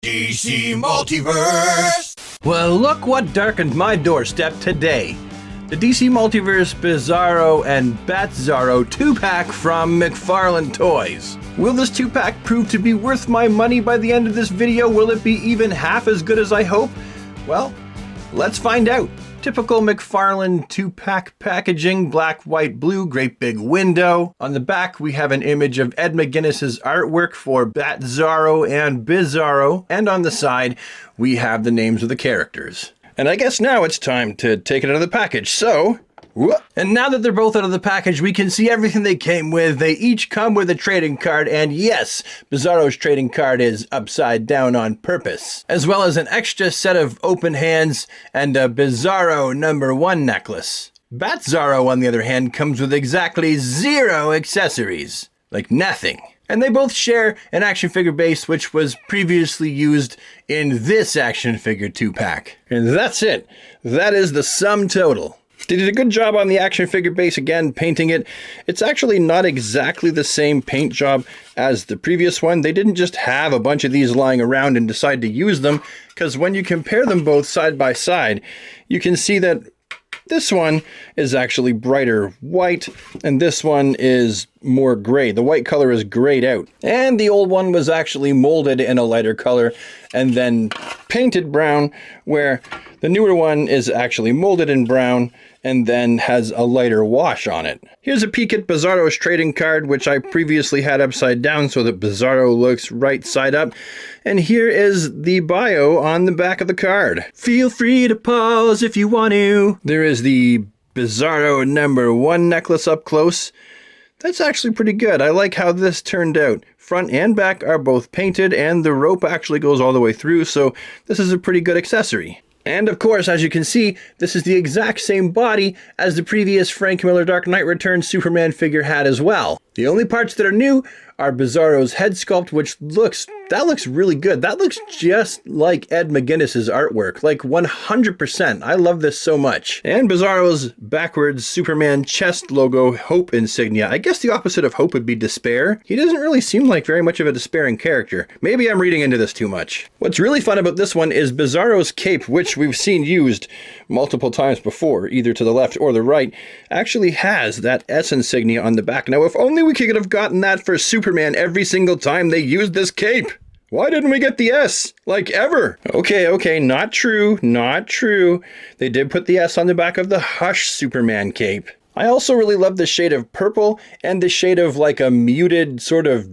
DC Multiverse! Well, look what darkened my doorstep today. The DC Multiverse Bizarro and Batzarro 2-pack from McFarlane Toys. Will this 2-pack prove to be worth my money by the end of this video? Will it be even half as good as I hope? Well, let's find out. Typical McFarlane 2-pack packaging, black, white, blue, great big window. On the back, we have an image of Ed McGuinness's artwork for Batzarro and Bizarro. And on the side, we have the names of the characters. And I guess now it's time to take it out of the package, so... And now that they're both out of the package, we can see everything they came with. They each come with a trading card, and yes, Bizarro's trading card is upside down on purpose. As well as an extra set of open hands and a Bizarro #1 necklace. Batzarro, on the other hand, comes with exactly 0 accessories. Like nothing. And they both share an action figure base, which was previously used in this action figure 2-pack. And that's it. That is the sum total. They did a good job on the action figure base again, painting it. It's actually not exactly the same paint job as the previous one. They didn't just have a bunch of these lying around and decide to use them, because when you compare them both side by side, you can see that this one is actually brighter white, and this one is more gray. The white color is grayed out. And the old one was actually molded in a lighter color and then painted brown, where the newer one is actually molded in brown and then has a lighter wash on it. Here's a peek at Bizarro's trading card, which I previously had upside down so that Bizarro looks right side up. And here is the bio on the back of the card. Feel free to pause if you want to. There is the Bizarro #1 necklace up close. That's actually pretty good. I like how this turned out. Front and back are both painted, and the rope actually goes all the way through, so this is a pretty good accessory. And of course, as you can see, this is the exact same body as the previous Frank Miller Dark Knight Returns Superman figure had as well. The only parts that are new are Bizarro's head sculpt, which looks really good. That looks just like Ed McGuinness's artwork, like 100%. I love this so much. And Bizarro's backwards Superman chest logo Hope insignia. I guess the opposite of hope would be despair. He doesn't really seem like very much of a despairing character. Maybe I'm reading into this too much. What's really fun about this one is Bizarro's cape, which we've seen used multiple times before, either to the left or the right, actually has that S insignia on the back. Now, if only we could have gotten that for Superman every single time they used this cape. Why didn't we get the S? Like, ever? Okay, not true, not true. They did put the S on the back of the Hush Superman cape. I also really love the shade of purple and the shade of like a muted sort of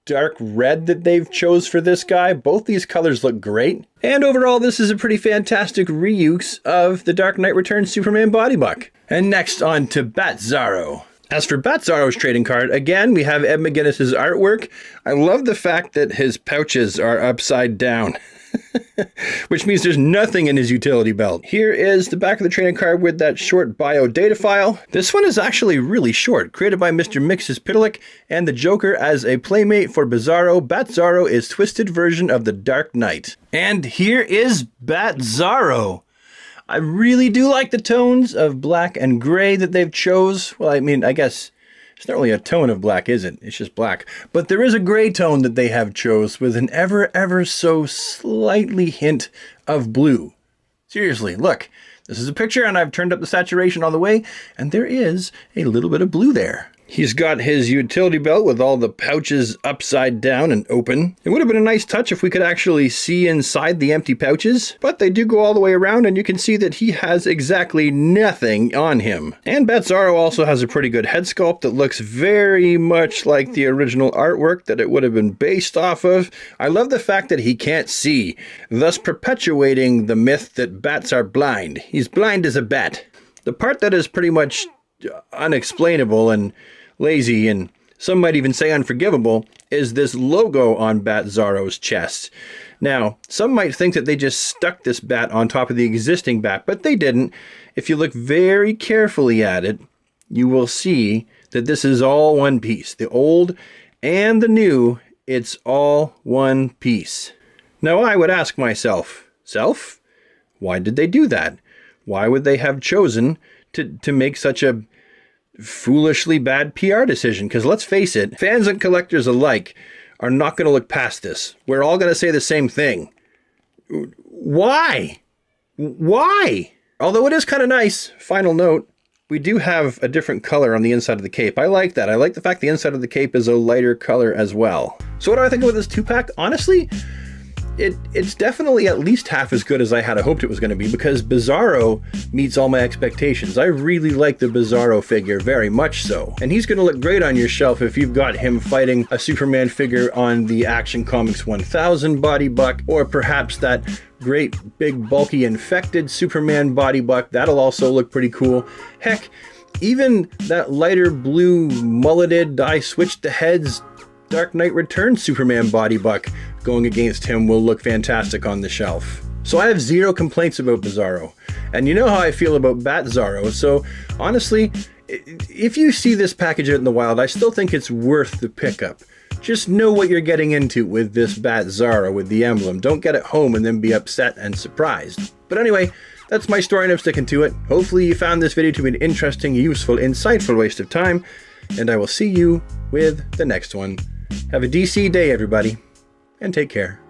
dark red that they've chose for this guy. Both these colors look great. And overall, this is a pretty fantastic reuse of the Dark Knight Returns Superman body buck. And next on to Batzarro. As for Batzarro's trading card, again, we have Ed McGuinness's artwork. I love the fact that his pouches are upside down, which means there's nothing in his utility belt. Here is the back of the trading card with that short bio data file. This one is actually really short, created by Mr. Mixes Pitalik and the Joker as a playmate for Bizarro. Batzarro is twisted version of the Dark Knight. And here is Batzarro. I really do like the tones of black and gray that they've chose. Well, I mean, I guess it's not really a tone of black, is it? It's just black. But there is a gray tone that they have chose with an ever so slightly hint of blue. Seriously, look. This is a picture, and I've turned up the saturation all the way, and there is a little bit of blue there. He's got his utility belt with all the pouches upside down and open. It would have been a nice touch if we could actually see inside the empty pouches, but they do go all the way around, and you can see that he has exactly nothing on him. And Batzarro also has a pretty good head sculpt that looks very much like the original artwork that it would have been based off of. I love the fact that he can't see, thus perpetuating the myth that bats are blind. He's blind as a bat. The part that is pretty much unexplainable and lazy, and some might even say unforgivable, is this logo on Batzarro's chest. Now, some might think that they just stuck this bat on top of the existing bat, but they didn't. If you look very carefully at it, you will see that this is all one piece. The old and the new, it's all one piece. Now, I would ask myself, why did they do that? Why would they have chosen to make such a foolishly bad PR decision? Because let's face it, fans and collectors alike are not going to look past this. We're all going to say the same thing. Why? Why? Although it is kind of nice, final note, we do have a different color on the inside of the cape. I like that. I like the fact the inside of the cape is a lighter color as well. So what do I think about this 2-pack? Honestly, it's definitely at least half as good as I had hoped it was going to be, because Bizarro meets all my expectations. I really like the Bizarro figure, very much so. And he's going to look great on your shelf if you've got him fighting a Superman figure on the Action Comics 1000 body buck, or perhaps that great big bulky infected Superman body buck. That'll also look pretty cool. Heck, even that lighter blue mulleted, I switched the heads Dark Knight Returns Superman body buck going against him will look fantastic on the shelf. So I have zero complaints about Bizarro. And you know how I feel about Batzarro, so honestly, if you see this package out in the wild, I still think it's worth the pickup. Just know what you're getting into with this Batzarro with the emblem. Don't get it home and then be upset and surprised. But anyway, that's my story and I'm sticking to it. Hopefully you found this video to be an interesting, useful, insightful waste of time, and I will see you with the next one. Have a DC day, everybody, and take care.